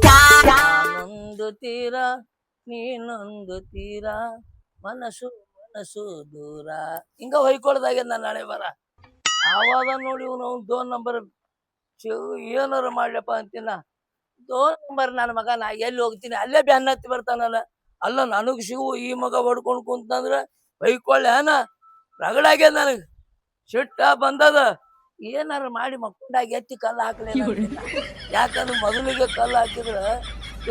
ನಾನೊಂದು ತೀರ ನೀನೊಂದು ತೀರ ಮನಸ್ಸು ಮನಸ್ಸು ದೂರ ಹಿಂಗ ಹೊಯ್ಕೊಳ್ದಾಗ್ಯದ ನಾನು ನಾಳೆ ಬರ ಆವಾಗ ನೋಡಿ ಇವನು ದೋನ್ ನಂಬರ್ ಏನಾರು ಮಾಡ್ಲಪ್ಪ ಅಂತೀನ ದೋನ್ ನಂಬರ್ ನನ್ನ ಮಗ ನಾ ಎಲ್ಲಿ ಹೋಗ್ತೀನಿ ಅಲ್ಲೇ ಬ್ಯಾನ್ ಹತ್ತಿ ಬರ್ತಾನಲ್ಲ ಅಲ್ಲ ನನಗ್ ಶಿವು ಈ ಮಗ ಹೊಡ್ಕೊಂಡ್ ಕುಂತಂದ್ರ ಹೊಯ್ಕೊಳ್ಳೆ ರಗಡಾಗ್ಯದ ನನಗ್ ಸಿಟ್ಟ ಬಂದದ ಏನಾರು ಮಾಡಿ ಮಕ್ಕೊಂಡಾಗ ಎತ್ತಿ ಕಲ್ಲು ಹಾಕ್ಲಿಲ್ಲ ಯಾಕಂದ್ರೆ ಮೊದಲಿಗೆ ಕಲ್ಲು ಹಾಕಿದ್ರ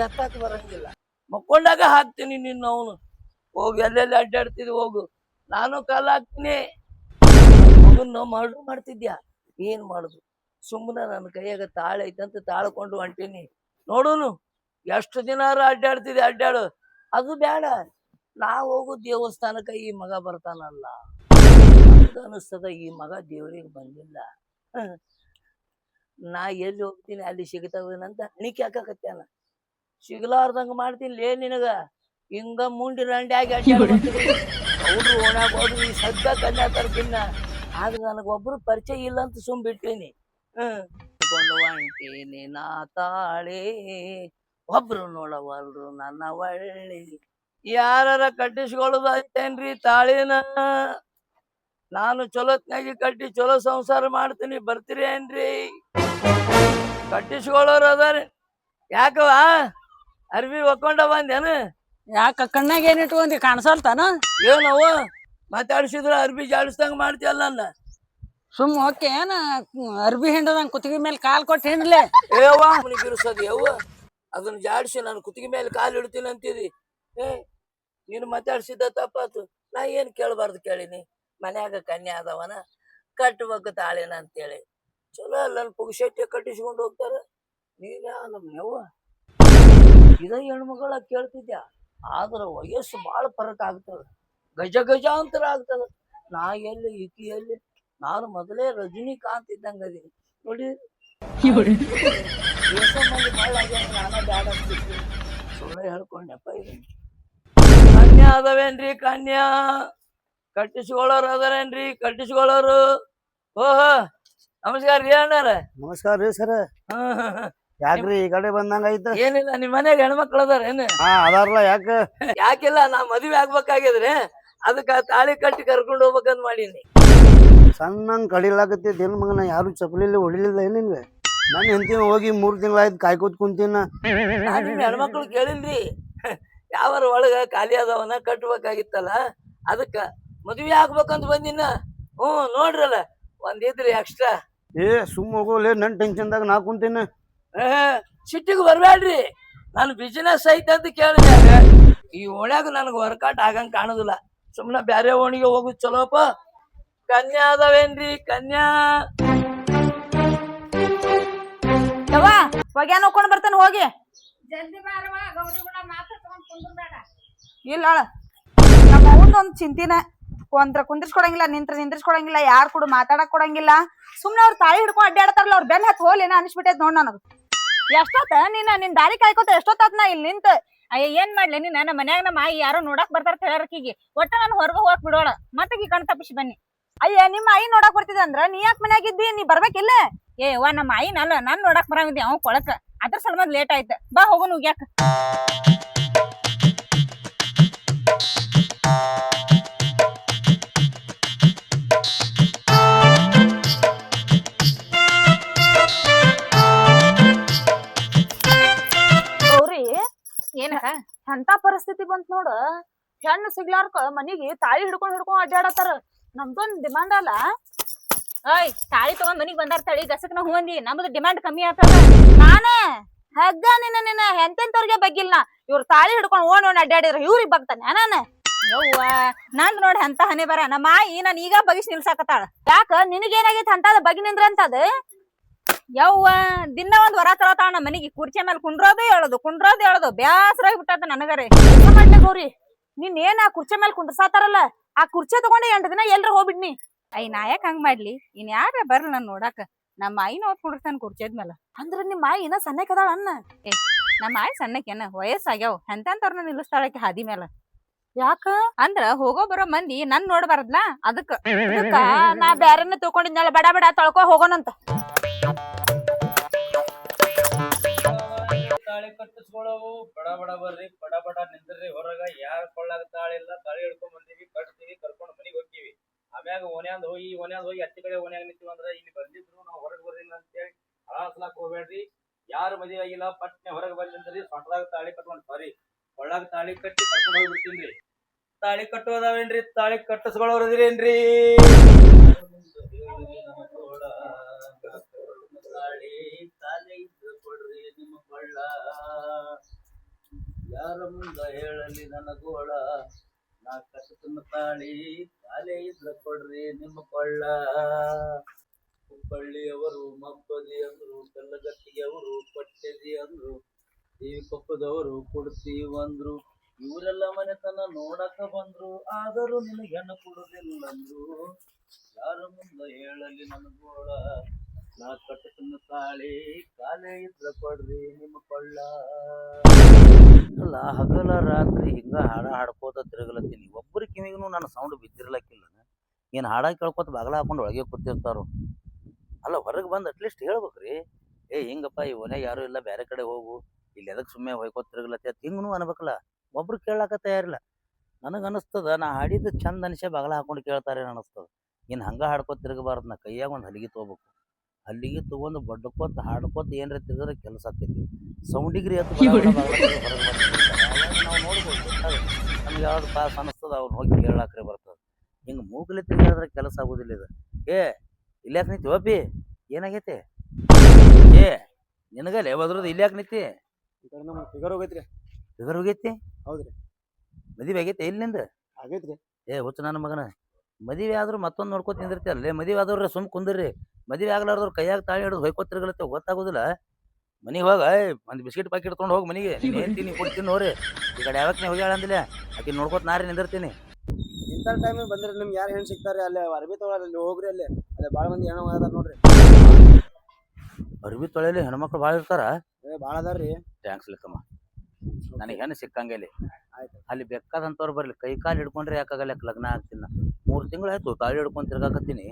ಎತ್ತಾಕ ಬರಂಗಿಲ್ಲ ಮಕ್ಕೊಂಡಾಗ ಹಾಕ್ತೀನಿ ನಿನ್ನ ಅವನು ಹೋಗಿ ಎಲ್ಲೆಲ್ಲಿ ಅಡ್ಡಾಡ್ತಿದ್ ಹೋಗು ನಾನು ಕಲ್ಲು ಹಾಕ್ತೀನಿ ಮಗನ್ನ ಮರ್ಡರ್ ಮಾಡ್ತಿದ್ಯಾ ಏನ್ ಮಾಡುದು ಸುಮ್ಮನೆ ನನ್ನ ಕೈಯಾಗ ತಾಳ ಐತಂತ ತಾಳ್ಕೊಂಡು ಹೊಂಟೀನಿ ನೋಡುನು ಎಷ್ಟು ದಿನಾರು ಅಡ್ಡಾಡ್ತಿದ್ದೆ ಅಡ್ಡಾಡು ಅದು ಬೇಡ ನಾ ಹೋಗು ದೇವಸ್ಥಾನಕ್ಕೆ ಈ ಮಗ ಬರ್ತಾನಲ್ಲ ಅನಿಸ್ತದ ಈ ಮಗ ದೇವ್ರಿಗೆ ಬಂದಿಲ್ಲ ನಾ ಎಲ್ಲಿ ಹೋಗ್ತೀನಿ ಅಲ್ಲಿ ಸಿಗ್ತಾವೇನಂತ ಹಣಿಕೆ ಹಾಕಕತ್ಯಾನ ಸಿಗ್ಲಾರ್ದಂಗ ಮಾಡ್ತೀನಿ ಲೇ ನಿನಗ ಹಿಂಗ ಮುಂಡಿ ರಂಡಿ ಆಗಿ ಅವ್ರು ಓಣ್ಯಾಗ ಹೋದ್ರು ಈ ಸದ್ದ ಕನ್ಯಾ ತರ್ತೀನ ಆದ್ರೆ ನನಗೊಬ್ರು ಪರಿಚಯ ಇಲ್ಲ ಅಂತ ಸುಮ್ ಬಿಟ್ಟೀನಿ ಹೊಂಟೀನಿ ನಾ ತಾಳೆ ಒಬ್ರು ನೋಡವಲ್ರು ನನ್ನ ಒಳ್ಳೆ ಯಾರ ಕಟ್ಟಿಸ್ಕೊಳ್ಳೋದು ಐತೇನ್ರಿ ತಾಳಿನ ನಾನು ಚಲೋತ್ನಾಗಿ ಕಟ್ಟಿ ಚಲೋ ಸಂಸಾರ ಮಾಡ್ತೀನಿ ಬರ್ತೀರಿ ಏನ್ರಿ ಕಟ್ಟಿಸ್ಕೊಳ್ಳೋರು ಅದಾರ ಯಾಕವ ಅರ್ಬಿ ಒಕ್ಕೊಂಡ ಬಂದೇನು ಯಾಕ ಕಣ್ಣಾಗ ಏನ್ ಇಟ್ಕೊಂಡಿ ಕಾಣಿಸಲ್ತಾನ ಏನವ ಮಾತಾಡ್ಸಿದ್ರ ಅರ್ಬಿ ಜಾಡಿಸ್ದಂಗ ಮಾಡ್ತೀಯಲ್ಲ ನನ್ನ ಸುಮ್ ಓಕೆ ಏನ ಅರ್ಬಿ ಹಿಂಡದಂಗ ಕುತ್ತಿಗೆ ಮೇಲೆ ಕಾಲ್ ಕೊಟ್ಟು ಹಿಂಡ್ಲೆ ಏವಾ ಬಿರುಸದ ಯವ್ವ ಅದನ್ನ ಜಾಡಿಸಿ ನಾನು ಕುತ್ತಿಗೆ ಮೇಲೆ ಕಾಲು ಇಡ್ತೀನಿ ಅಂತಿದಿ ನೀನು ಮಾತಾಡ್ಸಿದ್ದ ತಪ್ಪಾತು ನಾ ಏನ್ ಕೇಳಬಾರ್ದು ಕೇಳಿನಿ ಮನ್ಯಾಗ ಕನ್ಯಾ ಅದವನ ಕಟ್ಬೇಕು ತಾಳಿನ ಅಂತೇಳಿ ಚಲೋ ಅಲ್ಲ ಪುಗ್ಶೆಟ್ಟಿ ಕಟ್ಟಿಸ್ಕೊಂಡು ಹೋಗ್ತಾರ ನೀನ್ ನಮ್ ಯವ್ವ ಇದ ಹೆಣ್ಮಗಳ ಕೇಳ್ತಿದ್ಯಾ ಆದ್ರ ವಯಸ್ಸು ಬಾಳ ಫರಕ್ ಆಗ್ತದ ಗಜ ಗಜಾಂತರ ಆಗ್ತದ ನಾ ಎಲ್ಲಿ ಈಕಿ ಎಲ್ಲಿ ನಾನು ಮೊದಲೇ ರಜನಿಕಾಂತ್ ಇದ್ದಂಗ ಅದೀನಿ ನೋಡಿ ಮಂದಿ ಬಾಳ ನಾನ ಬ್ಯಾಡ ಅಂತಿದ್ವಿ ಸುಳ್ಳ ಹೇಳ್ಕೊಂಡಪ್ಪ ಇದನ್ನ ಕನ್ಯಾ ಅದವೇನ್ರಿ ಕನ್ಯಾ ಕಟ್ಟಿಸ್ಕೊಳ್ಳೋರು ಅದಾರೇನ್ರಿ ಕಟ್ಟಿಸ್ಕೊಳ್ಳೋರು ಓಹೋ ನಮಸ್ಕಾರ ರೀ ಅಣ್ಣಾರ ನಮಸ್ಕಾರ ರೀ ಸರ್ ಯಾಕ್ರಿ ಈ ಕಡೆ ಬಂದಂಗ ಐತ ಏನಿಲ್ಲ ನಿಮ್ ಮನ್ಯಾಗ ಹೆಣ್ಮಕ್ಳು ಅದಾರ ಏನು ಅದಾರಲ್ಲ ಯಾಕ ಯಾಕಿಲ್ಲ ನಾ ಮದ್ವೆ ಆಗ್ಬೇಕಾಗಿದ್ರೆ ಅದಕ್ಕ ತಾಳಿ ಕಟ್ಟಿ ಕರ್ಕೊಂಡು ಹೋಗ್ಬೇಕಂತ ಮಾಡೀನಿ ಸಣ್ಣಂಗ್ ಕಡಿಲಾಕತ್ತೈತಿ ಏನ್ ಮಗನ ಯಾರು ಚಪ್ಪಲಿಲ್ಲಿ ಹೊಡಿಲಿಲ್ಲ ಏನ್ ನಿನ್ಗೆ ನಾನು ಹೆಂಡ್ತಿನ ಹೋಗಿ 3 ತಿಂಗಳಾಯ್ತು ಕಾಯ್ಕೋತ್ ಕುಂತೀನ ನಿಮ್ ಹೆಣ್ಮಕ್ಳು ಕೇಳಿಲ್ರಿ ಯಾವಾರ ಒಳಗ ಖಾಲಿ ಆದವನ ಕಟ್ಬೇಕಾಗಿತ್ತಲ್ಲ ಅದಕ್ಕ ಮದ್ವೆ ಆಗ್ಬೇಕಂತ ಬಂದಿನ ನೋಡ್ರಲ್ಲ ಒಂದಿದ್ರಿ ಎಕ್ಸ್ಟ್ರಾ ಸುಮ್ಮ ಹೋಗೋಲೆ ನನ್ ಟೆನ್ಷನ್ದಾಗ ನಾ ಕುಂತೀನಿ ಸಿಟ್ಟಿಗೆ ಬರ್ಬ್ಯಾಡ್ರಿ ನಾನು ಬಿಸಿನೆಸ್ ಐತೆ ಅಂತ ಕೇಳಿದೆ ಈ ಓಣ್ಯಾಗ ನನಗೆ ವರ್ಕೌಟ್ ಆಗಂಗ್ ಕಾಣುದಿಲ್ಲ ಸುಮ್ನ ಬ್ಯಾರೆ ಓಣಿಗೆ ಹೋಗುದ್ ಚಲೋಪ ಕನ್ಯಾ ಅದಾವೇನ್ರಿ ಕನ್ಯಾ ಹೊಗ್ಯಾನ ಹೋಗ್ಕೊಂಡ್ ಬರ್ತಾನ ಹೋಗಿ ಇಲ್ಲ ನಮ್ಮ ಅವನೊಂದ್ ಚಿಂತಿನ ಕುಂದ್ರಿಸ್ಕೊಡಂಗಿಲ್ಲ ನಿಂದ್ರಿಸ್ಕೊಡಂಗಿಲ್ಲ ಯಾರು ಕೂಡ ಮಾತಾಡಕ್ ಕೊಡಂಗಿಲ್ಲ ಸುಮ್ನೆ ಅವ್ರ ತಾಳಿ ಹಿಡ್ಕೊಂಡ್ ಅಡ್ಡಾಡ್ತಾರಲ್ಲ ಅವ್ರ ಬೆನ್ ಹತ್ ಹೋಲೇನ ಅನ್ಸ್ಬಿಟ್ಟೈತ್ ನೋಡ್ ನನಗ ಎಷ್ಟೊತ್ತ ನಿನ್ ದಾರಿ ಕಾಯ್ಕೋತ ಎಷ್ಟೊತ್ತ ನಾ ಇಲ್ಲಿ ನಿಂತ ಅಯ್ಯ ಏನ್ ಮಾಡ್ಲಿ ನೀನ್ ನಮ್ಮ ಮನ್ಯಾಗ ನಮ್ಮ ಆಯಿ ಯಾರೋ ನೋಡಕ್ ಬರ್ತಾರ ಹೇಳಾರಕಿಗೆ ಒಟ್ಟ ನಾನು ಹೊರಗ ಹೋಗಕ್ ಬಿಡೋಳ ಮತ್ತಕಿ ಕಣ್ ತಪ್ಪಿಸಿ ಬನ್ನಿ ಅಯ್ಯ ನಿಮ್ಮ ಆಯಿ ನೋಡಕ್ ಬರ್ತಿದ ಅಂದ್ರ ನೀ ಯಾಕೆ ಮನ್ಯಾಗಿದ್ದಿ ನೀ ಬರ್ಬೇಕಿಲ್ಲ ವಾ ನಮ್ಮ ಆಯಿನಲ್ಲ ನಾನ್ ನೋಡಕ್ ಬರಂಗಿದ್ದಿ ಅವ್ ಕೊಳಕ ಅದ್ರ ಸಲುವಾಗಿ ಲೇಟ್ ಆಯ್ತ ಬಾ ಹೋಗುನ್ ಹೋಗ್ಯಾಕ ಏನಕ್ಕ ಎಂತ ಪರಿಸ್ಥಿತಿ ಬಂತ್ ನೋಡ ಹೆಣ್ಣು ಸಿಗ್ಲಾರ್ಕ ಮನಿಗೆ ತಾಳಿ ಹಿಡ್ಕೊಂಡ್ ಅಡ್ಡಾಡತಾರ ನಮ್ದೊಂದ್ ಡಿಮಾಂಡ್ ಅಲ್ಲ ಓಯ್ ತಾಳಿ ತಗೊಂಡ್ ಮನಿಗ್ ಬಂದಾರ ತಳಿ ಗಸಕ್ನ ಹೂವಂದಿ ನಮ್ದು ಡಿಮಾಂಡ್ ಕಮ್ಮಿ ಆಗ್ತದ ನಾನ ಹಗ್ಗ ನಿನ್ನ ಎಂತೆಂತವ್ರಿಗೆ ಬಗ್ಗಿಲ್ಲ ಇವ್ರ ತಾಳಿ ಹಿಡ್ಕೊಂಡ್ ಓಣ್ ಅಡ್ಡಾಡಿದ್ರ ಇವ್ರಿಗೆ ಬಗ್ತಾನೆ ನಾನು ಯವ್ವ ನಂದ್ ನೋಡಿ ಅಂತ ಹನಿ ಬರ ನಮ್ಮ ಆಯಿ ನಾನು ಈಗ ಬಗಿಸ್ ನಿಲ್ಸಾಕತ್ತಾಳ ಯಾಕ ನಿನಗೇನಾಗೈತಿ ಅಂತದ ಬಗಿ ನಿಂದ್ರ ಅಂತದ ಯವ್ವ ದಿನ ಒಂದ್ ವರ ತರತಾಳ ನಮ್ಮ ಮನಿಗೆ ಕುರ್ಚಿ ಮೇಲೆ ಕುಂಡ್ರೋದು ಹೇಳೋದು ಬ್ಯಾಸರಾಗಿ ಬಿಟ್ಟದ ನನಗರೆ ಮಾಡ್ಲಿ ಗೌರಿ ನೀನ್ ಏನ್ ಆ ಕುರ್ಚಿ ಮೇಲೆ ಕುಂದ್ರಸಾತಾರಲ್ಲ ಆ ಕುರ್ಚಿ ತಗೊಂಡೆ 8 ದಿನ ಎಲ್ರ ಹೋಗ್ಬಿಡ್ನಿ ಅಯ್ಯ ನಾ ಯಾಕೆ ಹಂಗ್ ಮಾಡ್ಲಿ ಇನ್ ಯಾರ ಬರ್ಲಿ ನಾನ್ ನೋಡಾಕ ನಮ್ಮ ಆಯಿನ ಓದ್ಕೊಂಡಿರ್ತಾನ ಕುರ್ಚಿದ್ಮೇಲ ಅಂದ್ರ ನಿಮ್ಮ ಆಯಿ ಇನ್ನ ಸಣ್ಣಕದಾಳ ಅನ್ನ ನಮ್ಮ ಆಯಿ ಸಣ್ಣಕೇನ ವಯಸ್ಸಾಗ್ಯಾವ ಎಂತವ್ರನ್ನ ನಿಲ್ಲಿಸ್ತಾಳಕ್ಕೆ ಹಾದಿ ಮೇಲ ಯಾಕ ಅಂದ್ರ ಹೋಗೋ ಬರೋ ಮಂದಿ ನನ್ ನೋಡ್ಬಾರದ್ಲಾ ಅದಕ್ಕ ನಾ ಬ್ಯಾರನ್ನ ತಗೊಂಡಿದ್ನಲ್ಲ ಬಡ ಬಡ ತೊಳ್ಕೊ ಹೋಗೋಣಂತ ಬಡ ಬಡ ಬರ್ರಿ, ಬಡ ಬಡ ನಿಂದ್ರಿ ಹೊರಗ. ಯಾರ್ ಕೊಳ್ಳಾಗ ತಾಳಿಲ್ಲ, ತಾಳಿ ಹಿಡ್ಕೊಂಡ್ ಬಂದಿವಿ, ಕಟ್ತೀವಿ, ಕರ್ಕೊಂಡ್ ಮನಿಗ್ ಹೋಗ್ತೀವಿ. ಆಮ್ಯಾಗ ಓನ್ಯಾಂದ್ ಹೋಗಿ ಅಚ್ಚಿ ಕಡೆ ಓನ್ಯಾಗ ನಿಂತೀವಿ ಅಂದ್ರ ಇಲ್ಲಿ ಬಂದಿದ್ರು ನಾವ್ ಹೊರಗ್ ಬರ್ಲಿಲ್ಲ ಅಂತೇಳಿ ಹಳಾಸ್ಲಾಕ್ ಹೋಗ್ಬೇಡ್ರಿ. ಯಾರು ಮದುವೆ ಆಗಿಲ್ಲ ಪಟ್ನೆ ಹೊರಗೆ ಬಂದ್ರಿ, ಸೊಂಟದಾಗ ತಾಳಿ ಕಟ್ಕೊಂಡ್ ಸಾರಿ ಕೊಳ್ಳಾಗ ತಾಳಿ ಕಟ್ಟಿ ಕರ್ಕೊಂಡ್ ಹೋಗ್ಬಿಡ್ತೀನ್ರಿ. ತಾಳಿ ಕಟ್ಟೋದಾವೇನ್ರಿ? ತಾಳಿ ಕಟ್ಟಿಸ್ಕೊಳ್ಳೋರದಿರೇನ್ರಿ? ತಾಳಿ ತಾಲಿ ಇದ್ರ ಕೊಡ್ರಿ ನಿಮ್ಮ ಕೊಳ್ಳ, ಯಾರ ಮುಂದ ಹೇಳಲಿ ನನ್ನ ಗೋಳ. ನಾ ಕಟ್ಟತನ ತಾಳಿ ತಾಲೆ ಇದ್ರ ಕೊಡ್ರಿ ನಿಮ್ಮ ಕೊಳ್ಳ. ಹುಬ್ಬಳ್ಳಿಯವರು ಮಬ್ಬದಿ ಅಂದ್ರು, ಕಲ್ಲಗಟ್ಟಿಯವರು ಕೊಟ್ಟೆದಿ ಅಂದ್ರು, ದೇವಿ ಕೊಪ್ಪದವರು ಕೊಡ್ತೀವಂದ್ರು, ಇವರೆಲ್ಲ ಮನೆತನ ನೋಡಕ ಬಂದ್ರು, ಆದರೂ ನಿನಗೆ ಹೆಣ್ಣು ಕೊಡುದಿಲ್ಲಂದ್ರು. ಯಾರ ಮುಂದ ಹೇಳಲಿ ನನ್ನ ಗೋಳ, ನಾ ಕಟ್ಟತನ ತಾಳಿ ಕಾಲೇ ಇದ್ರ ಕೊಡ್ರಿ ನಿಮ್ಮ ಕೊಳ್ಳ. ಅಲ್ಲ ಹಗಲ ರಾತ್ರಿ ಹಿಂಗ ಹಾಡ ಹಾಡ್ಕೋತ ತಿರುಗಲತ್ತೀನಿ. ಒಬ್ಬರ ಕಿವಿಗೂ ನನ್ನ ಸೌಂಡ್ ಬಿದ್ದಿರ್ಲಕ್ಕಿಲ್ಲ. ಏನು ಹಾಡ ಕೇಳ್ಕೊತ ಬಾಗಲ ಹಾಕೊಂಡು ಒಳಗೆ ಕೂತಿರ್ತಾರೋ. ಅಲ್ಲ ಹೊರಗೆ ಬಂದು ಅಟ್ಲೀಸ್ಟ್ ಹೇಳ್ಬೇಕ್ರಿ, ಏ ಹಿಂಗಪ್ಪ ಈ ಮನ್ಯಾಗ ಯಾರು ಇಲ್ಲ, ಬೇರೆ ಕಡೆ ಹೋಗು, ಇಲ್ಲಿ ಎದಕ್ಕೆ ಸುಮ್ಮನೆ ಹೊಯ್ಕೋತ ತಿರುಗಲತ್ತಿ ಅಂತ ಹಿಂಗೂ ಅನ್ಬೇಕಲ್ಲ. ಒಬ್ರು ಕೇಳಾಕ ತಯಾರಿಲ್ಲ. ನನಗೆ ಅನಿಸ್ತದ ನಾ ಹಾಡಿದ್ದು ಚಂದ ಅನಿಸೆ ಬಾಗಲ ಹಾಕೊಂಡು ಕೇಳ್ತಾರೆ ಅನಿಸ್ತದ. ಇನ್ನು ಹಂಗೆ ಹಾಡ್ಕೋತ ತಿರುಗಬಾರ್ದು. ನಾ ಕೈಯಾಗ ಒಂದು ಹಲಿಗೆ ತೊಗೋಬೇಕು. ಹಲ್ಲಿಗೆ ತೊಗೊಂಡು ಬಡ್ಕೋತ ಹಾಡ್ಕೋತ ಏನ್ರ ತಿರುಗಿದ್ರೆ ಕೆಲಸ ಆಕೈತಿ. ಸೌಂಡಿಗ್ರಿ ಅಂತ ಹೊರಗೆ ನಾವು ನೋಡ್ಬೋದು. ನಮ್ಗೆ ಯಾವ್ದು ಪಾಸ್ ಅನಿಸ್ತದ ಅವ್ನು ಹೋಗಿ ಕೇಳಾಕ್ರೆ ಬರ್ತದೆ. ಹಿಂಗೆ ಮೂಗಲಿ ತಿರುಗಾದ್ರೆ ಕೆಲಸ ಆಗೋದಿಲ್ಲ ಇದು. ಏ ಇಲ್ಯಾಕೆ ನಿಂತಿ ಒಪ್ಪಿ, ಏನಾಗೈತಿ? ಏ ನಿನಗಲ್ಲ ಯಾವ್ದ್ರದ್ದು ಇಲ್ಯಾಕೆ ನಿಂತಿ? ಫಿಗರ್ ಹೋಗೈತ್ರಿ. ಫಿಗರ್ ಹೋಗೈತಿ? ಹೌದ್ರಿ. ಮದುವೆ ಆಗೈತೆ ಇಲ್ಲಿಂದ? ಆಗೈತ್ರಿ. ಏ ಹುಚ್ಚು ನನ್ನ ಮಗನ, ಮದುವೆ ಆದ್ರೂ ಮತ್ತೊಂದು ನೋಡ್ಕೊತ ನಿಂದಿರ್ತೀಯಲ್ಲೇ. ಮದುವೆ ಆದವ್ರೆ ಸುಮ್ ಕುಂದ್ರಿ. ಮದುವೆ ಆಗ್ಲಾರ್ದವ್ರು ಕೈಯಾಗ ತಾಳಿ ಹಿಡಿದು ಹೊಯ್ಕೋತ ತಿರ್ಗಲತ್ತೆ ಗೊತ್ತಾಗೋದಿಲ್ಲ. ಮನೆಗೆ ಹೋಗ ಒಂದು ಬಿಸ್ಕಿಟ್ ಪಾಕಿಟ್ ತೊಗೊಂಡು ಹೋಗಿ ಮನೆಗೆ. ನೀನು ಹೇಳ್ತೀನಿ ಕೊಡ್ತೀನಿ ನೋಡ್ರಿ. ಈ ಕಡೆ ಯಾವಕ್ಕೆ ಹೋಗ್ಯಾಳ ಅಂದಿಲ್ಲ ಆಕೆ ನೋಡ್ಕೊತ ನಾರಿ ನಿಂದಿರ್ತೀನಿ. ಇಂಥ ಟೈಮಿಗೆ ಬಂದ್ರೆ ನಿಮ್ಗೆ ಯಾರು ಹೆಣ್ಣು ಸಿಗ್ತಾರೆ? ಅಲ್ಲೇ ಅರ್ಬಿ ತೊಗೊಳಲ್ಲ, ಅಲ್ಲಿ ಹೋಗ್ರಿ. ಅಲ್ಲೇ ಭಾಳ ಮಂದಿ ಹೆಣ್ಣು ಅದಾರ ನೋಡ್ರಿ. ಅರ್ಬಿ ತೊಳೆಯಲ್ಲಿ ಹೆಣ್ಮಕ್ಳು ಭಾಳ ಇರ್ತಾರ. ಭಾಳ ಅದಾರ್ರಿ. ಥ್ಯಾಂಕ್ಸ್ ಲೆಕ್ಕಮ್ಮ, ನನಗೆ ಹೆಣ್ಣು ಸಿಕ್ಕಂಗೆಲ್ಲಿ. ಆಯ್ತು. ಅಲ್ಲಿ ಬೇಕಾದಂಥವ್ರು ಬರಲಿ, ಕೈ ಕಾಲು ಹಿಡ್ಕೊಂಡ್ರೆ ಯಾಕಾಗಲ್ಲ ಲಗ್ನ ಆಗ್ತೀನಿ. 3 ತಿಂಗಳು ಆಯ್ತು ತಾಳಿ ಹಿಡ್ಕೊಂಡು ತಿರ್ಗಾಕತ್ತೀನಿ,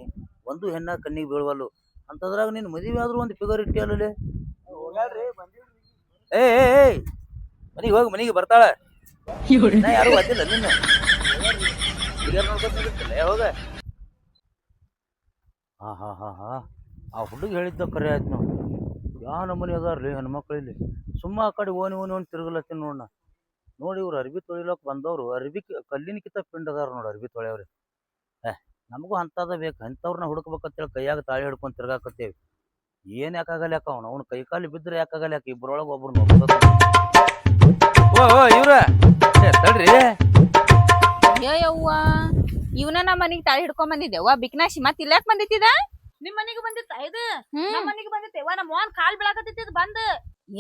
ಒಂದು ಹೆಣ್ಣ ಕಣ್ಣಿಗೆ ಬೀಳ್ವಲ್ಲು. ಅಂತದ್ರಾಗ ನೀನು ಮದುವೆ ಆದ್ರೂ ಒಂದು ಫಿಗರ್ ಇಟ್ಟಿಯಲ್ಲೇ. ಏ ಮನೆಗೆ ಹೋಗಿ, ಮನೆಗೆ ಬರ್ತಾಳ. ನಾ ಯಾರು ಗೊತ್ತಿಲ್ಲ ನಿನ್ನ ಫಿಗರ್ ನೋಡ್ಕೊತಿರ್ತಿಲ್ಲ. ಹೋಗ. ಹಾ ಆ ಹುಡುಗ ಹೇಳಿದ್ದ ಕರೆ ಆಯ್ತು. ನಾವು ಯಾವ ನಮೂನಿ ಅದಾರ್ಲಿ ಹೆಣ್ಮಕ್ಳು ಇಲ್ಲಿ. ಸುಮ್ಮ ಆ ಕಡೆ ಓನಿ ತಿರುಗಲತ್ತೀನಿ ನೋಡೋಣ. ನೋಡಿ ಇವ್ರು ಅರ್ಬಿ ತೊಳಿಲಕ್ಕೆ ಬಂದವರು ಅರ್ಬಿ ಕಲ್ಲಿನಕಿಂತ ಪಿಂಡ್ ಅದಾರ ನೋಡಿ ಅರ್ಬಿ ತೊಳೆಯವ್ರಿ. ನಮಗೂ ಅಂಥದ ಬೇಕು, ಅಂಥವ್ರನ್ನ ಹುಡುಕ್ಬೇಕಂತೇಳಿ ಕೈಯಾಗ ತಾಳಿ ಹಿಡ್ಕೊಂಡು ತಿರ್ಗಾಕತ್ತೇವಿ. ಏನು ಯಾಕಾಗಲ್ಲ ಯಾಕ ಅವ್ನು ಕೈ ಕಾಲು ಬಿದ್ದರೆ ಯಾಕಾಗಲ್ಲ ಯಾಕೆ? ಇಬ್ಬರೊಳಗೆ ಒಬ್ರು ನೋಡ್ಬೇಕು. ಓ ಇವ್ರ ತಡ್ರಿ. ಯವ್ವ ಇವನ ನಮ್ಮ ಮನಿಗ್ ತಾಳಿ ಹಿಡ್ಕೊಂಡ್ ಬಂದಿದ್ದೆವ್ವ ಬಿಕ್ನಾಶಿ. ಮತ್ ಇಲ್ಲಾಕ್ ಬಂದಿತ್ತಿದ? ನಿಮ್ ಮನಿಗೆ ಬಂದಿತ್ತ ಇದು? ನಮ್ ಮನಿಗೆ ಬಂದಿತ್ತೇವ. ನಮ್ಮ ಮೋಹನ್ ಕಾಲ್ ಬೀಳಾಕತ್ತಿದ್ ಬಂದ್.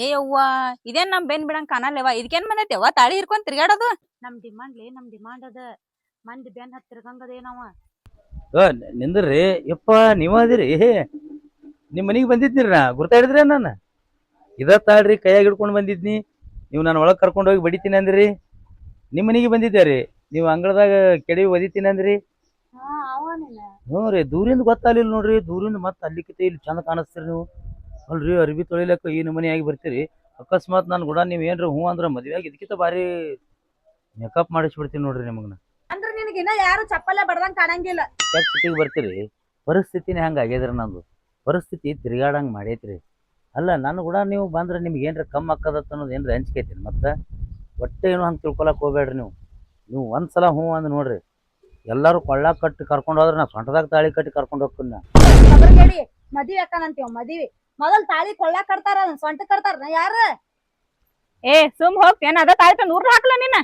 ಯವ್ವ ಇದೇನ್ ನಮ್ ಬೆನ್ ಬಿಡಂಗ್ ಕಾಣಲ್ಲೇವ. ಇದಕ್ಕೇನ್ ಬಂದೈತೆವ್ವ ತಾಳಿ ಹಿಡ್ಕೊಂಡ್ ತಿರ್ಗಾಡೋದು? ನಮ್ ಡಿಮಾಂಡ್ ಅದ. ಮಂದಿ ಬೆನ್ ಹತ್ ತಿರ್ಗಂಗದೇನವ. ನಿಂದ್ರಿ ಯಪ್ಪ, ನೀವ ಅದಿರಿ. ನಿಮ್ಮ ಮನಿಗೆ ಬಂದಿದ್ನಿರಿ. ನಾ ಗುರ್ತಾಡಿದ್ರಿ ನಾನು. ಇದ ತಾಳ್ರಿ ಕೈಯಾಗ ಹಿಡ್ಕೊಂಡು ಬಂದಿದ್ನಿ. ನೀವು ನಾನು ಒಳಗೆ ಕರ್ಕೊಂಡು ಹೋಗಿ ಬಡಿತೀನಿ ಅಂದ್ರಿ. ನಿಮ್ಮ ಮನೆಗೆ ಬಂದಿದ್ದೆ ರೀ. ನೀವು ಅಂಗಳದಾಗ ಕೆಡವಿ ಒದಿತೀನಿ ಅಂದ್ರಿ. ಹ್ಞೂ ರೀ, ದೂರಿಂದ ಗೊತ್ತಾಗಲಿಲ್ಲ ನೋಡ್ರಿ. ದೂರಿಂದ ಮತ್ತೆ ಅಲ್ಲಿಕಿತ ಇಲ್ಲಿ ಚಂದ ಕಾಣಿಸ್ತೀರಿ ನೀವು. ಅಲ್ರಿ ಅರ್ಬಿ ತೊಳಿಲಕ್ಕ ಈ ನಮನಿಯಾಗಿ ಬರ್ತೀರಿ. ಅಕಸ್ಮಾತ್ ನಾನು ಕೂಡ ನೀವು ಏನ್ರಿ ಹ್ಞೂ ಅಂದ್ರೆ ಮದುವೆಯಾಗಿ ಇದಕ್ಕಿಂತ ಭಾರಿ ಮೇಕಪ್ ಮಾಡಿಸ್ಬಿಡ್ತೀನಿ ನೋಡ್ರಿ ನಿಮಗ್ನ. ಅಂದ್ರೆ ನಿನಗಿನ್ನ ಯಾರು ಚಪ್ಪಲೆ ಬಡ್ದಂಗ್ ಕಾಣಂಗಿಲ್ಲ. ಯಾಕೆ ಸಿಟಿಗೆ ಬರ್ತೀರಿ? ಪರಿಸ್ಥಿತಿನೇ ಹಂಗೆ ಆಗ್ಯದ್ರಿ. ನಂದು ಪರಿಸ್ಥಿತಿ ತಿರ್ಗಾಡಂಗೆ ಮಾಡೈತ್ರಿ. ಅಲ್ಲ ನಾನು ಕೂಡ ನೀವು ಬಂದ್ರೆ ನಿಮ್ಗೆ ಏನ್ರ ಕಮ್ಮಿ ಆಕ್ಕದತ್ತ ಅನ್ನೋದು ಏನ್ರ ಹಂಚ್ಕೈತೀನಿ. ಮತ್ತೆ ಒಟ್ಟೆ ಏನು ಹಂಗೆ ತಿಳ್ಕೊಳಕ್ಕೆ ಹೋಗ್ಬೇಡ್ರಿ ನೀವು. ನೀವು ಒಂದ್ಸಲ ಹ್ಞೂ ಅಂದ್ ನೋಡ್ರಿ, ಎಲ್ಲರೂ ಕೊಳ್ಳಾಗ ಕಟ್ಟಿ ಕರ್ಕೊಂಡು ಹೋದ್ರೆ ನಾ ಸೊಂಟದಾಗ ತಾಳಿ ಕಟ್ಟಿ ಕರ್ಕೊಂಡು ಹೋಗ್ತೀನಿ. ಮದ್ವಿ ಅಕ್ಕನಂತೀವ ಮದ್ವಿ ಮೊದಲ್ ತಾಳಿ ಕೊಳ್ಳಾಕ್ ಕಟ್ತಾರ, ಸೊಂಟ ಕಟ್ತಾರ ಯಾರ? ಏ ಸುಮ್ ಹೋಗ್ತೇನ? ಅದ ತಾಳಿ ನೂರ್ ಹಾಕ್ಲ ನೀನ.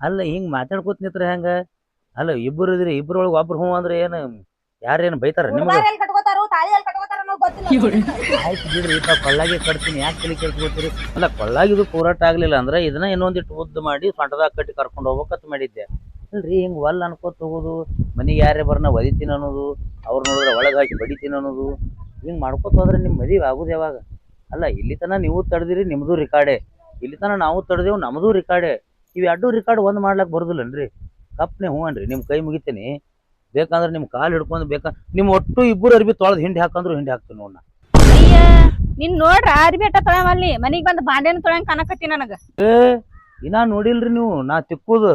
ಅಲ್ಲ ಹಿಂಗ್ ಮಾತಾಡ್ಕೋತ ನಿತ್ರ ಹೆಂಗ? ಅಲ್ಲ ಇಬ್ಬರು ಇದ್ರಿ, ಇಬ್ಬರೊಳಗೆ ಒಬ್ರು ಹ್ಞೂ ಅಂದ್ರೆ ಏನು ಯಾರೇನು ಬೈತಾರ ನಿಮ್ಗೆ? ಆಯ್ತು ಬಿಡ್ರಿ, ಇಪ್ಪ ಕೊಳ್ಳಾಗೆ ಕಟ್ತೀನಿ. ಯಾಕೆ ತಲೆ ಕೆಲ್ಸ್ಕೊತೀರಿ? ಅಲ್ಲ ಕೊಳ್ಳಾಗಿದು ಪೂರಾಟ ಆಗ್ಲಿಲ್ಲ ಅಂದ್ರೆ ಇದನ್ನ ಇನ್ನೊಂದಿಟ್ಟು ಉದ್ದು ಮಾಡಿ ಸೊಂಟದಾಗ ಕಟ್ಟಿ ಕರ್ಕೊಂಡು ಹೋಗ್ಬೇಕಂತ ಮಾಡಿದ್ದೆ. ಅಲ್ರಿ ಹಿಂಗ್ ಒಲ್ ಅನ್ಕೋತ ಹೋಗೋದು, ಮನೆಗೆ ಯಾರೇ ಬರ್ನ ಒದಿತೀನಿ ಅನ್ನೋದು, ಅವ್ರು ನೋಡಿದ್ರೆ ಒಳಗೆ ಹಾಕಿ ಬಡಿತೀನಿ ಅನ್ನೋದು, ಹಿಂಗ್ ಮಾಡ್ಕೋತ ಹೋದ್ರೆ ನಿಮ್ಮ ಮದುವೆ ಆಗುದು ಯಾವಾಗ? ಅಲ್ಲ ಇಲ್ಲಿ ತನ ನೀವು ತಡೆದಿರಿ, ನಿಮ್ದು ರಿಕಾರ್ಡೆ. ಇಲ್ಲಿ ತನ ನಾವು ತಡೆದೇವು, ನಮ್ದು ರಿಕಾರ್ಡೆ. ಇವು ಎರಡು ರಿಕಾರ್ಡ್ ಒಂದು ಮಾಡ್ಲಾಕ್ ಬರುದಿಲ್ಲನ್ರಿ? ಕಪ್ನೆ ಹ್ಞೂ ಅನ್ರಿ, ನಿಮ್ಮ ಕೈ ಮುಗಿತೀನಿ. ಬೇಕಂದ್ರೆ ನಿಮ್ಮ ಕಾಲು ಹಿಡ್ಕೊಂಡು ನಿಮ್ಮ ಒಟ್ಟು ಇಬ್ಬರು ಅರ್ಬಿ ತೊಳೆದು ಹಿಂಡಿ ಹಾಕಂದ್ರು ಹಿಂಡಿ ಹಾಕ್ತೀನಿ ನೋಡ. ಅಯ್ಯ ನಿನ್ ನೋಡ್ರ ಅರ್ಬಿ ಅಟ್ಟ ತೊಳೆವಲ್ಲಿ ಮನಿಗ್ ಬಂದ್ ಬಾಂಡೆನ ತೊಳೆಯಂಗ್ ಕಾಣಕತ್ತಿ ನನಗ. ಇನ್ನ ನೋಡಿಲ್ರಿ ನೀವು ನಾ ತಿಕ್ಕುದು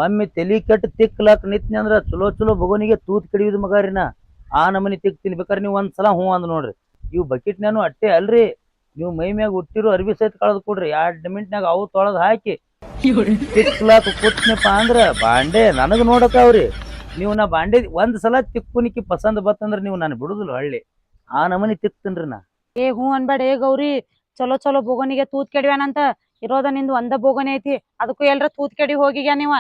ಒಮ್ಮೆ ತಲಿ ಕೆಟ್ಟ ತಿಕ್ಲಾಕ್ ನಿತ್ನಿ ಅಂದ್ರ ಚಲೋ ಚಲೋ ಬಗೋನಿಗೆ ತೂತ್ ಕಡಿಯುದು ಮಗಾರಿನ ಆ ನಮನಿ ತಿಕ್ತೀನಿ. ಬೇಕಾದ್ರೆ ನೀವು ಒಂದ್ಸಲ ಹ್ಞೂ ಅಂದ್ ನೋಡ್ರಿ. ಇವು ಬಕೆಟ್ನ್ಯಾನು ಅಟ್ಟೆ ಅಲ್ರಿ, ನೀವು ಮೈ ಮ್ಯಾಗ ಹುಟ್ಟಿರೋ ಅರ್ಬಿ ಸಹಿತ ಕಳೆದು ಕೊಡ್ರಿ 2 ಮಿನಿಟ್ನಾಗ ಅವು ತೊಳೆದು ಹಾಕಿ ತಿಕ್ಲಾಕ್ ಕೂತ್ನಪ್ಪ ಅಂದ್ರ ಬಾಂಡೆ ನನಗ್ ನೋಡಕಾವ್ರಿ. ನೀವು ನಾ ಬಾಂಡೆ ಒಂದ್ಸಲ ತಿಕ್ಕುನಿಕ್ಕಿ ಪಸಂದ್ ಬತ್ತಂದ್ರ ನೀವು ನಾನು ಬಿಡುದಿಲ್ಲ ಹಳ್ಳಿ ಆ ನಮನಿ ತಿಕ್ತೀನ್ರಿ ನಾ. ಏ ಹೂ ಅನ್ಬೇಡ ಏ ಗೌರಿ, ಚಲೋ ಚಲೋ ಬೋಗನಿಗೆ ತೂತ್ ಕೆಡಿವ್ಯಾನಂತ ಇರೋದ ನಿಂದು ಒಂದ ಬೋಗನೆ ಐತಿ, ಅದಕ್ಕೂ ಎಲ್ರ ತೂತ್ ಕೆಡಿ ಹೋಗಿಗ್ಯಾ ನೀವ.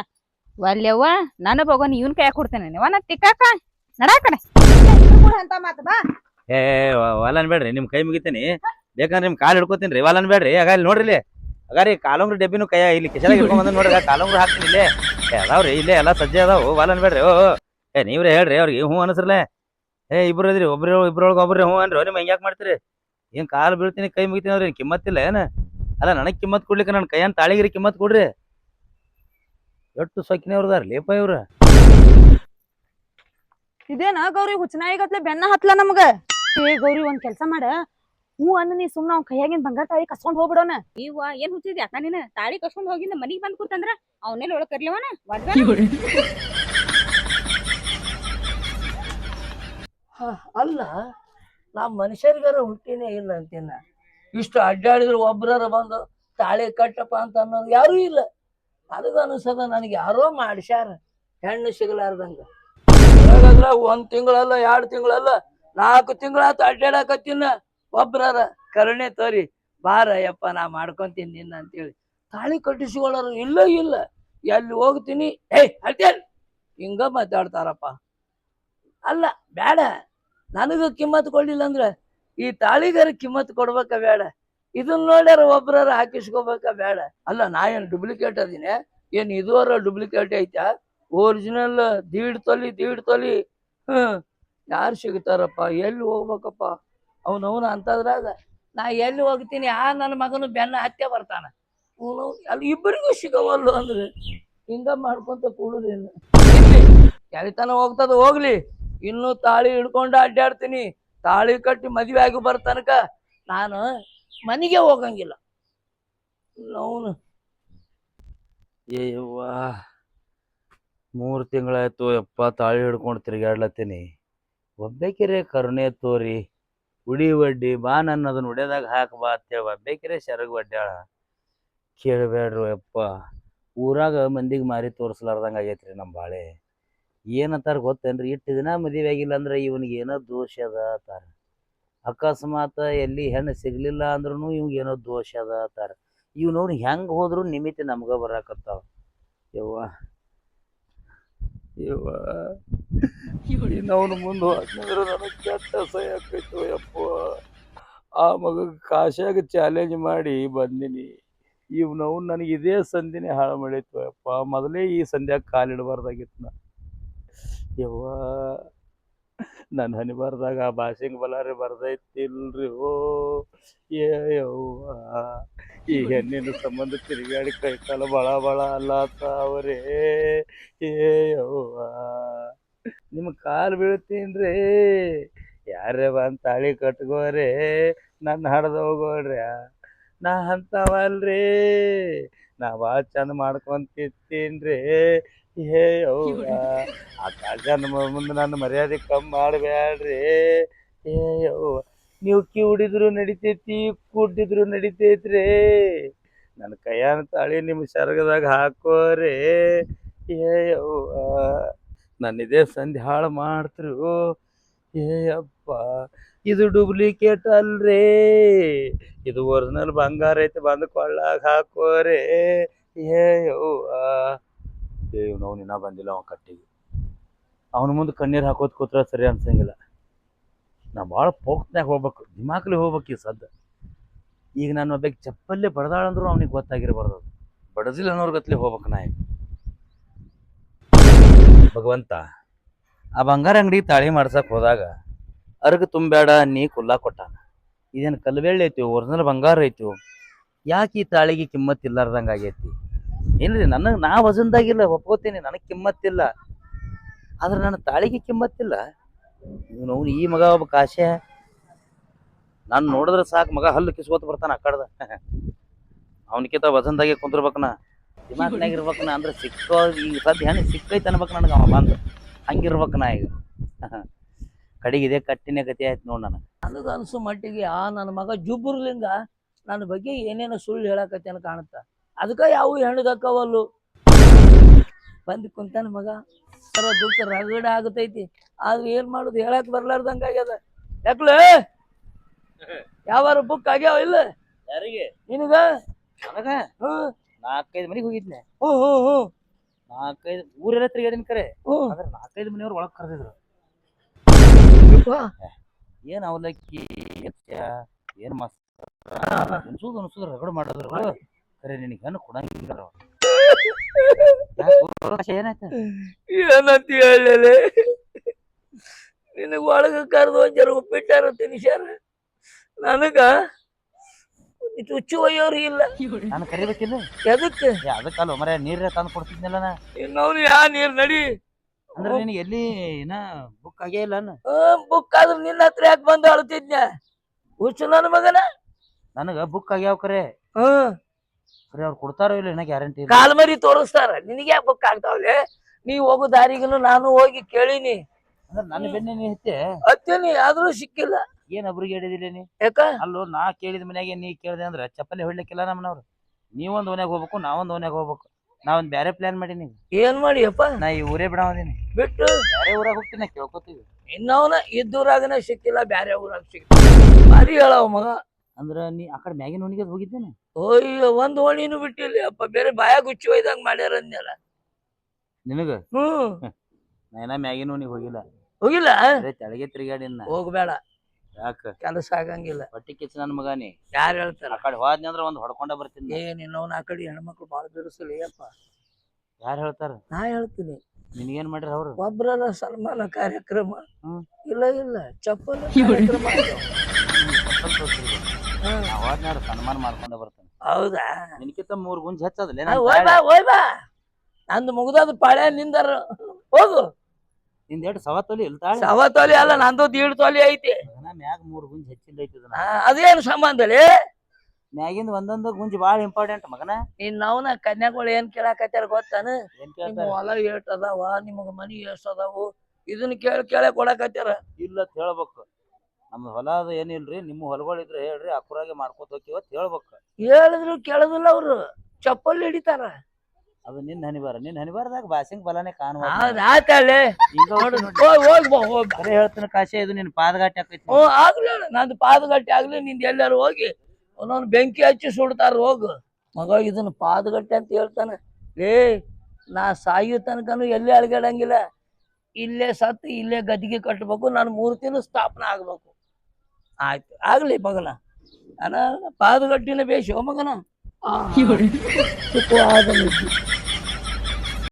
ಒಲ್ಲೆವ್ವ ನನ್ನ ಬಗೋನ್ ಇವನ್ ಕೈ ಕೊಡ್ತೇನೆ ನೀವ ನಾ ತಿಕ್ಕಾಕ ನಡಾ ಕಡೆ ಅಂತ ಮಾತು ಬಾ. ಏ ವಾಲನ್ ಬೇಡ್ರಿ, ನಿಮ್ ಕೈ ಮುಗಿತೀನಿ ಬೇಕಂದ್ರೆ ನಿಮ್ ಕಾಲ್ ಹಿಡ್ಕೋತೀನಿ. ವಾಲನ್ ಬೇಡ್ರಿ. ಆಗ ಇಲ್ಲಿ ನೋಡ್ರಿ ಅಗಾರಿ ಕಾಲಂಗ್ರಿ ಡಬ್ಬಿನೂ ಕೈ ಇಲ್ಲಿ ಕಿಶದಾಗ ಹಿಡ್ಕೊಂಡ್ ಬಂದ ನೋಡ್ರಿ. ಕಾಲಂಗ್ರಿ ಹಾಕ್ತೀನಿ ಇಲ್ಲೇ ಅದಾವ್ರಿ, ಇಲ್ಲೇ ಎಲ್ಲಾ ಸಜ್ಜೆ ಅದಾವು. ವಾಲನ್ ಬೇಡ್ರಿ. ನೀವ್ರೇ ಹೇಳ್ರಿ ಅವ್ರಿಗೆ ಹ್ಞೂ ಅನಸ್ರಲೆ. ಇಬ್ರು ಇದ್ರಿ, ಇಬ್ರೊಳಗ ಒಬ್ರಿ ಹ್ಞೂ ಅನ್ರಿ. ನಿಮ್ ಹೆಂಗ್ಯಾಕ್ ಮಾಡ್ತೀರಿ? ಏನ್ ಕಾಲ್ ಬೀಳ್ತೀನಿ ಕೈ ಮುಗಿತೀನಿ ಅವ್ರಿ ಕಿಮ್ಮತ್ತಿಲ್ಲ ಏನ? ಅಲ್ಲ ನನಗ್ ಕಿಮ್ಮತ್ ಕೊಡ್ಲಿಕ್ಕೆ ನನ್ನ ಕೈಯನ್ ತಾಳಿಗಿರಿ ಕಿಮ್ಮತ್ ಕೊಡ್ರಿ. ಎಷ್ಟು ಸೊಕ್ಕಿನ ಅವ್ರದಾರ ಲೇಪ ಇವ್ರ. ಇದೇನ ಗೌರಿ ಹುಚ್ಚನಾಯಿಗತ್ಲೆ ಬೆನ್ನ ಹತ್ಲ ನಮ್ಗ. ಏ ಗೌರಿ ಒಂದ್ ಕೆಲ್ಸ ಮಾಡ, ಹೂ ಅನ್ನ ನೀ ಸುಮ್ನ ಅವ್ನ ಕೈಯಾಗಿನ್ ಬಂಗಾರ ತಾಳಿ ಕಸ್ಕೊಂಡ್ ಹೋಗ್ಬಿಡೋಣ. ಇವ ಏನ್ ಹುಚ್ಚಿದ್ಯ ಅಕ್ಕ ನೀನ್? ತಾಳಿ ಕಸ್ಕೊಂಡ್ ಹೋಗಿಂದ ಮನಿಗ್ ಬಂದ್ ಕೂತಂದ್ರ ಅವನೇಲಿ ಒಳಗ್ ಕರ್ಲಿವನ ಅಲ್ಲ ನಾ ಮನುಷ್ಯರಿಗಾರ ಹುಟ್ಟಿನೇ ಇಲ್ಲ ಅಂತೀನ. ಇಷ್ಟು ಅಡ್ಡಾಡಿದ್ರು ಒಬ್ರಾರ ಬಂದು ತಾಳಿ ಕಟ್ಟಪ್ಪ ಅಂತ ಅನ್ನೋದು ಯಾರೂ ಇಲ್ಲ. ಅದಕ್ಕೆ ಅನಿಸದ ನನಗೆ ಯಾರೋ ಮಾಡ್ಸ್ಯಾರ ಹೆಣ್ಣು ಸಿಗಲಾರ್ದಂಗ. ಅದ್ರಾಗ 1 ತಿಂಗಳಲ್ಲ 2 ತಿಂಗಳಲ್ಲ 4 ತಿಂಗಳಾತ ಅಡ್ಡಾಡಕತ್ತಿನ. ಒಬ್ರಾರ ಕರುಣೆ ತೋರಿ ಬಾರ ಯಪ್ಪ ನಾ ಮಾಡ್ಕೊಂತೀನಿ ನಿನ್ನ ಅಂತೇಳಿ ತಾಳಿ ಕಟ್ಟಿಸ್ಕೊಳ್ಳೋರು ಇಲ್ಲ ಇಲ್ಲ. ಎಲ್ಲಿ ಹೋಗ್ತೀನಿ ಅಡ್ಡೇಲ್ ಹಿಂಗ ಮಾತಾಡ್ತಾರಪ್ಪ. ಅಲ್ಲ ಬೇಡ, ನನಗೂ ಕಿಮ್ಮತ್ ಕೊಡ್ಲಿಲ್ಲ ಅಂದ್ರೆ ಈ ತಾಳಿಗಾರ ಕಿಮ್ಮತ್ ಕೊಡ್ಬೇಕ ಬೇಡ? ಇದನ್ನ ನೋಡ್ಯಾರ ಒಬ್ರಾರ ಹಾಕಿಸ್ಕೋಬೇಕ ಬೇಡ? ಅಲ್ಲ ನಾ ಏನ್ ಡೂಪ್ಲಿಕೇಟ್ ಅದೀನಿ ಏನ್? ಇದುವರ ಡೂಪ್ಲಿಕೇಟ್ ಐತಾ? ಒರಿಜಿನಲ್ ದೀಡ್ ತೊಲಿ ಯಾರು ಸಿಗ್ತಾರಪ್ಪ? ಎಲ್ಲಿ ಹೋಗ್ಬೇಕಪ್ಪ? ಅವನವನ ಅಂತದ್ರಾಗ ನಾ ಎಲ್ಲಿ ಹೋಗ್ತೀನಿ ಆ ನನ್ನ ಮಗನು ಬೆನ್ನ ಹತ್ತೆ ಬರ್ತಾನ. ಅವನು ಅಲ್ಲಿ ಇಬ್ಬರಿಗೂ ಸಿಗವಲ್ಲು ಅಂದ್ರೆ ಹಿಂಗ ಮಾಡ್ಕೊಂತ ಕೂಡುದೇನು? ಎಲ್ಲಿತನ ಹೋಗ್ತದ ಹೋಗ್ಲಿ, ಇನ್ನೂ ತಾಳಿ ಹಿಡ್ಕೊಂಡು ಅಡ್ಡಾಡ್ತೀನಿ. ತಾಳಿ ಕಟ್ಟಿ ಮದುವೆ ಆಗಿ ಬರ್ತನಕ ನಾನು ಮನೆಗೆ ಹೋಗಂಗಿಲ್ಲ. ಅವನು ಏವ್ವಾ 3 ತಿಂಗಳಾಯ್ತು ಯಪ್ಪ ತಾಳಿ ಹಿಡ್ಕೊಂಡು ತಿರುಗಾಡ್ಲತ್ತೀನಿ. ಒಬ್ಬೇಕಿರೆ ಕರುಣೆ ತೋರಿ ಉಡಿ ಒಡ್ಡಿ ಬಾ ನನ್ನದನ್ನ ಉಡ್ಯದಾಗ ಹಾಕ ಬಾ ಅಂತೇಳಿ ಒಬ್ಬೇಕಿರೆ ಸೆರಗ್ ಒಡ್ಡ್ಯಾಳ. ಕೇಳಬೇಡ್ರು ಯಪ್ಪ, ಊರಾಗ ಮಂದಿಗೆ ಮಾರಿ ತೋರಿಸ್ಲಾರ್ದಂಗ ಆಗೈತ್ರಿ ನಮ್ಮ ಬಾಳೆ. ಏನಂತಾರ ಗೊತ್ತೇನ್ರಿ? ಇಟ್ಟು ದಿನ ಮದುವೆ ಆಗಿಲ್ಲ ಅಂದ್ರೆ ಇವನಿಗೆ ಏನೋ ದೋಷ ಅದ ಅಂತಾರ. ಅಕಸ್ಮಾತ್ ಎಲ್ಲಿ ಹೆಣ್ಣು ಸಿಗ್ಲಿಲ್ಲ ಅಂದ್ರೂ ಇವ್ಗೆ ಏನೋ ದೋಷ ಅದ ಅಂತಾರ. ಇವ್ನವ್ರು ಹೆಂಗೆ ಹೋದ್ರು ನಿಮಿತಿ ನಮ್ಗ ಬರಾಕತ್ತಾವ. ಯವ್ವ ಇನ್ನವನು ಮುಂದೆ ಹೋದ್ನಂದ್ರೆ ನನಗೆ ಕೆಟ್ಟ ಅಸಹ್ಯ ಆಕೈತು ಯಪ್ಪ. ಆ ಮಗ ಕಾಶ್ಯಾಗ ಚಾಲೆಂಜ್ ಮಾಡಿ ಬಂದಿನಿ. ಇವ್ನವ್ ನನಗೆ ಇದೇ ಸಂಧಿನೇ ಹಾಳು ಮಾಡೈತು ಯಪ್ಪ. ಮೊದಲೇ ಈ ಸಂಧ್ಯಾಗ ಕಾಲಿಡಬಾರ್ದಾಗಿತ್ತು ನಾ. ಯವ್ವ ನನ್ನ ಹನಿಬಾರ್ದಾಗ ಆ ಭಾಷೆಂಗ್ ಬಲಾರೆ ಬರ್ದೈತಿಲ್ರಿ. ಯವ್ವ ಈ ಹೆಣ್ಣಿನ ಸಂಬಂಧ ತಿರುಗಾಡಿ ಕೈಕಾಲ ಬಳ ಅಲ್ಲತ್ತವ್ರೇ. ಯವ್ವ ನಿಮ್ಮ ಕಾಲು ಬೀಳ್ತೀನ್ರಿ. ಯಾರೇ ಬಂದು ತಾಳಿ ಕಟ್ಕೋರಿ, ನನ್ನ ಹಡ್ದು ಹೋಗೋಡ್ರಿ. ನಾ ಅಂತವಲ್ರಿ, ನಾ ಭಾಳ ಚಂದ ಮಾಡ್ಕೊಂತಿತ್ತೀನ್ರಿ. ಯವ್ವ ಆ ಕಾಜನ ಮುಂದೆ ನನ್ನ ಮರ್ಯಾದೆ ಕಮ್ಮಿ ಮಾಡಬೇಡ್ರಿ. ಯವ್ವ ನೀವು ಕಿವುಡಿದ್ರು ನಡಿತೈತಿ, ಕುಡ್ದಿದ್ರು ನಡಿತೈತ್ರಿ. ನನ್ನ ಕೈಯಾನ ತಾಳಿ ನಿಮ್ಮ ಸೆರಗದಾಗ ಹಾಕೋರಿ. ಯವ್ವ ನನ್ನ ಇದೇ ಸಂಧಿ ಹಾಳು ಮಾಡ್ತ್ರು. ಯಪ್ಪ ಇದು ಡೂಪ್ಲಿಕೇಟ್ ಅಲ್ರಿ, ಇದು ಒರಿಜಿನಲ್ ಬಂಗಾರ ಐತಿ, ಬಂದು ಕೊಳ್ಳಾಗ ಹಾಕೋರಿ. ಯವ್ವ ನಾವು ನಿನ್ನ ಬಂದಿಲ್ಲ ಅವ ಕಟ್ಟಿಗೆ. ಅವನ ಮುಂದೆ ಕಣ್ಣೀರು ಹಾಕೋತ್ ಕೂತ್ರ ಸರಿ ಅನ್ಸಂಗಿಲ್ಲ. ನಾ ಭಾಳ ಪೋಕ್ತ್ನಾಗ ಹೋಗ್ಬೇಕು, ದಿಮಾಕ್ಲಿ ಹೋಗ್ಬೇಕು ಈ ಸದ್ದ. ಈಗ ನಾನು ಒಬ್ಬಕ್ಕೆ ಚಪ್ಪಲ್ಲೇ ಬಡ್ದಾಳಂದ್ರು ಅವ್ನಿಗೆ ಗೊತ್ತಾಗಿರ್ಬಾರ್ದು. ಬಡದಿಲ್ಲ ಅನ್ನೋರ್ ಗತ್ಲೆ ಹೋಗ್ಬೇಕು ನಾ. ಭಗವಂತ ಆ ಬಂಗಾರ ಅಂಗಡಿ ತಾಳಿ ಮಾಡ್ಸಕ್ ಹೋದಾಗ ಅರ್ಗ ತುಂಬೇಡ ನೀ ಕುಲ್ಲ ಕೊಟ್ಟಾನ. ಇದೇನು ಕಲ್ವೆಳ್ಳಿ ಐತಿ, ಒರಿಜಿನಲ್ ಬಂಗಾರ ಐತಿ? ಯಾಕೆ ಈ ತಾಳಿಗೆ ಕಿಮ್ಮತ್ ಇಲ್ಲಾರ್ದಂಗೆ ಆಗೈತಿ? ಏನ್ರಿ ನನಗೆ ನಾ ವಜನ್ದಾಗಿಲ್ಲ ಒಪ್ಕೋತೀನಿ, ನನಗೆ ಕಿಮ್ಮತ್ತಿಲ್ಲ. ಆದ್ರೆ ನನ್ನ ತಾಳಿಗೆ ಕಿಮ್ಮತ್ತಿಲ್ಲ. ಇವನು ಈ ಮಗ ಒಬ್ಬ ಕಾಶ್ಯ ನಾನು ನೋಡಿದ್ರೆ ಸಾಕು ಮಗ ಹಲ್ಲು ಕಿಸ್ಕೋತ ಬರ್ತಾನ ಆ ಕಡ್ದ ಅವನಕಿಂತ ವಜನ್ದಾಗೆ ಕುಂದಿರ್ಬೇಕನ ದಿಮಾಕ್ನಾಗ ಇರ್ಬೇಕನ ಅಂದ್ರೆ ಸಿಕ್ಕೋ ಈಗ ಸದ್ಯ ಹೆಣ್ಣು ಸಿಕ್ಕೈತೆ ಅನ್ಬೇಕು ನನಗೆ ಅವ ಬಂದು ಹಂಗಿರ್ಬೇಕನ ಈಗ ಕಡೆಗೆ ಇದೇ ಕಟ್ಟಿನ ಗತಿ ಆಯ್ತು ನೋಡ್ ನನಗೆ. ನನಗೆ ಅನ್ಸೋ ಮಟ್ಟಿಗೆ ಆ ನನ್ನ ಮಗ ಜುಬ್ಬುರ್ಲಿಂದ ನನ್ನ ಬಗ್ಗೆ ಏನೇನೋ ಸುಳ್ಳು ಹೇಳಕತ್ತೇನ ಕಾಣುತ್ತ ಅದಕ್ಕೆ ಯಾವ ಹೆಣ್ಣು ದಕ್ಕವಲ್ಲು ಬಂದು ಕುಂತಾನ ಮಗ ಸರ ದುಃಖ ರಗಡ ಆಗತೈತಿ ಆದ್ರೆ ಏನ್ ಮಾಡುದು ಹೇಳಕ್ ಬರ್ಲಾರ್ದಂಗ ಆಗ್ಯದ ಯಾಕ್ಲೆ ಯಾವಾರ ಬುಕ್ ಆಗ್ಯಾವ ಇಲ್ಲ ಯಾರಿಗೆ ನಿನಗ ನನಗ ಹ್ಮ್ 4-5 ಮನೆಗೆ ಹೋಗಿದ್ನೆ. ಹ್ಮ್ ಹ್ಮ್ ಹ್ಮ್ 4-5 ಊರೆಲ್ಲ ತಿರುಗಾಡಿನ ಕರೆ ಹ್ಮ್ ಆದ್ರೆ 4-5 ಮನೆಯವ್ರು ಒಳಗ್ ಕರೆದಿದ್ರು. ಏನ್ ಅವಲಕ್ಕಿ ಏನ್ ಮಸ್ತ್ ಅನ್ಸುದು ರಗಡ ಮಾಡಿದ್ರು ಕರೆ ನಿನಗೆ ಹೆಣ್ಣು ಕೊಡಂಗಿಲ್ಲ ಏನಾಯ್ತು ಏನಂತ ಹೇಳಲೆ ನಿನಗ ಒಳಗ ಕರೆದು ಒಂದ್ ಜರ ಉಪ್ಪಿಟ್ಟಾರ ತಿನಿಸ್ಯಾರ ನನಗ ಹುಚ್ಚು ಒಯ್ಯೋರು ಇಲ್ಲ ನಾನು ಕರಿಬೇಕಿಲ್ಲ ಎದಕ್ಕೆ ಅದಕ್ಕಲ್ಲ ಮರ ನೀರೇ ತಂದು ಕೊಡ್ತಿದ್ನಲ್ಲ ನಾ ಇನ್ನವನು ಯಾ ನೀರ್ ನಡಿ ಅಂದ್ರೆ ನಿನಗೆ ಎಲ್ಲಿ ಏನ ಬುಕ್ ಆಗೇ ಇಲ್ಲ ಬುಕ್ ಆದ್ರೆ ನಿನ್ನ ಹತ್ರ ಯಾಕೆ ಬಂದು ಅಳ್ತಿದ್ನ ಹುಚ್ಚು ನನ್ನ ಮಗನ ನನಗ ಬುಕ್ ಆಗ್ಯಾವ ಕರೆ ಹ್ಮ್ ಕರೆ ಅವ್ರು ಕೊಡ್ತಾರೋ ಇಲ್ಲ ಏನ ಗ್ಯಾರಂಟಿ ಇಲ್ಲ. ಕಾಲ್ಮರಿ ತೋರಿಸ್ತಾರ ನಿನಗೆ ಯಾಕೆ ಬುಕ್ ಆಗ್ತಾವಲೆ ನೀ ಹೋಗೋ ದಾರಿಗೂ ನಾನು ಹೋಗಿ ಕೇಳಿನಿ ಅಂದ್ರೆ ನನ್ನ ಬೆನ್ನೆ ನೀ ಹತ್ತೆ ಹತ್ತೀನಿ ಆದ್ರೂ ಸಿಕ್ಕಿಲ್ಲ ಏನ್ ಒಬ್ರಿಗೆ ಹೇಳಿದಿಲ್ಲ ನೀ ಯಾಕ ಅಲ್ಲೋ ನಾ ಕೇಳಿದ ಮನ್ಯಾಗೆ ನೀ ಕೇಳಿದೆ ಅಂದ್ರೆ ಚಪ್ಪಲಿ ಹೊಡ್ಲಿಕ್ಕಿಲ್ಲ ನಮ್ಮನವ್ರು ನೀವೊಂದ್ ಓನ್ಯಾಗ ಹೋಗ್ಬೇಕು ನಾವೊಂದ್ ಓನ್ಯಾಗ ಹೋಗ್ಬೇಕು ನಾವೊಂದ್ ಬ್ಯಾರೆ ಪ್ಲಾನ್ ಮಾಡೀನಿ ಏನ್ ಮಾಡಿಯಪ್ಪ ನಾ ಈ ಊರೇ ಬಿಡಾವದೀನಿ ಬಿಟ್ಟು ಬ್ಯಾರೆ ಊರಾಗ ಹೋಗ್ತೀನಿ ಕೇಳ್ಕೊತೀವಿ ಇನ್ನವನ ಇದ್ದೂರಾಗನ ಸಿಕ್ಕಿಲ್ಲ ಬ್ಯಾರೆ ಊರಾಗ ಸಿಕ್ಕಿಲ್ಲ ಭಾರಿ ಹೇಳವ ಮಗ ಅಂದ್ರ ನೀ ಆ ಕಡೆ ಮ್ಯಾಗಿನ ಓಣಿಗೆ ಹೋಗಿದ್ದೇನೆ ಓಯ್ಯ ಒಂದ್ ಓಣಿನೂ ಬಿಟ್ಟಿಲ್ಲ ಅಪ್ಪ ಬೇರೆ ಬಾಯಾಗ ಹುಚ್ಚಿ ಒಯ್ದಂಗ ಮಾಡ್ಯಾರ ಅಂದ್ನಲ್ಲ ನಿನಗ ಹ್ಮ್ ನಾ ಏನ ಮ್ಯಾಗಿನ ಓಣಿಗೆ ಹೋಗಿಲ್ಲ ಹೋಗಿಲ್ಲ ಬರೇ ತೆಳಗೆ ತಿರುಗಾಡಿನ ಹೋಗ್ಬೇಡ ಯಾಕ ಕೆಲಸ ಆಗಂಗಿಲ್ಲ ಹೊಟ್ಟಿ ಕಿಚ್ಚ ನನ್ ಮಗ ನೀ ಯಾರು ಹೇಳ್ತಾರ ಆ ಕಡೆ ಹೋದ್ನಿ ಅಂದ್ರ ಒಂದ್ ಹೊಡ್ಕೊಂಡ ಬರ್ತೀನಿ ನಾ. ಏನಿನ್ನವನ ಆ ಕಡೆ ಹೆಣ್ಮಕ್ಳು ಬಾಳ ಬಿಡಿಸಲಿ ಅಪ್ಪ ಯಾರ್ ಹೇಳ್ತಾರ ನಾ ಹೇಳ್ತೀನಿ ನಿನಗೇನ್ ಮಾಡ್ಯಾರ ಅವ್ರು ಒಬ್ರಲ್ಲ ಸನ್ಮಾನ ಕಾರ್ಯಕ್ರಮ ಹ್ಮ್. ಇಲ್ಲ ಇಲ್ಲ ಚಪ್ಪಲ್ ಕಾರ್ಯಕ್ರಮ ಆಗ್ಯಾವ. ಹೋದ್ನಾರ ಸನ್ಮಾನ ಮಾಡ್ಕೊಂಡ ಬರ್ತಾನೆ ಹೌದಾ ನಿನ್ಕಿಂತ 3 ಗುಂಜ್ ಹೆಚ್ಚದಲ್ಲ ಹೋಯ್ ಬಾ ನಂದು ಮುಗ್ದಾದ ಪಾಳ್ಯ ನಿಂದರ ಹೋಗು ನಿಂದ ಎರಡು ಸವ ತೊಲಿ ಇಲ್ತಾಳೆ ಸವ ತೊಲಿ ಅಲ್ಲ ನಂದು 1.5 ತೊಲಿ ಐತಿ ಮ್ಯಾಗ 3 ಗುಂಜ್ ಹೆಚ್ಚಿಂದ ಐತಿದ ಅದೇನು ಸಂಬಂಧಲಿ ಮ್ಯಾಗಿಂದ ಒಂದೊಂದು ಗುಂಜ್ ಬಾಳ ಇಂಪಾರ್ಟೆಂಟ್ ಮಗನ ನಾವ್ನ ಕನ್ಯಾಗಳು ಏನ್ ಕೇಳಾಕತ್ಯಾರ ಗೊತ್ತಾನ ಏನ್ ನಿಮ್ ಕೇಳ್ತಾರ ಹೊಲ ಏಟ್ ಅದಾವ ನಿಮಗ ಮನಿ ಎಷ್ಟ್ ಅದಾವು ಇದನ್ನ ಕೇಳ ಕೊಡಾಕತ್ಯಾರ ಇಲ್ಲ ಅಂತ ಹೇಳ್ಬೇಕು ನಮ್ದು ಹೊಲ ಅದು ಏನಿಲ್ರಿ ನಿಮ್ಮ ಹೊಲಗಳಿದ್ರೆ ಹೇಳ್ರಿ ಅಕುರಾಗೆ ಮಾಡ್ಕೊತ ಹೋಗ್ತೀವ ಅಂತ ಹೇಳ್ಬೇಕು ಹೇಳಿದ್ರು ಕೇಳೋದಿಲ್ಲ ಅವ್ರು ಚಪ್ಪಲ್ ಹಿಡಿತಾರ ಅದು ನಿನ್ನ ಹನಿಬಾರದಾಗ ಬಾಸಿಂಗ್ ಬಲಾನೆ ಕಾಣುವ ಆತಳೆ ಹೋಗ್ ಬಾ ಹೋಗ್ ಬಾ. ಬರೀ ಹೇಳ್ತಾನೆ ಕಾಶೆ ಇದು ನಿನ್ ಪಾದಗಾಟಿ ಆಕೈತಿ ಆಗ್ಲಿ ನಂದು ಪಾದಗಟ್ಟಿ ಆಗ್ಲಿ ನಿಂದ ಎಲ್ಲಾರು ಹೋಗಿ ಒಂದೊಂದು ಬೆಂಕಿ ಹಚ್ಚಿ ಸುಡ್ತಾರ ಹೋಗು ಮಗ ಇದನ್ನ ಪಾದಗಟ್ಟೆ ಅಂತ ಹೇಳ್ತಾನ ನಾ ಸಾಯೋ ತನಕನು ಎಲ್ಲೇ ಅಳಗಾಡಂಗಿಲ್ಲ ಇಲ್ಲೇ ಸತ್ತು ಇಲ್ಲೇ ಗದ್ದಿಗೆ ಕಟ್ಟಬೇಕು ನಾನು 3 ತಿಂಗಳು ಸ್ಥಾಪನೆ ಆಗ್ಬೇಕು ಆಯ್ತು ಆಗ್ಲಿ ಮಗನ ಪಾದಗಟ್ಟಿನ ಬೇಷೋ ಮಗನ ಸುಖವಾದ ನಿದ್ದೆ.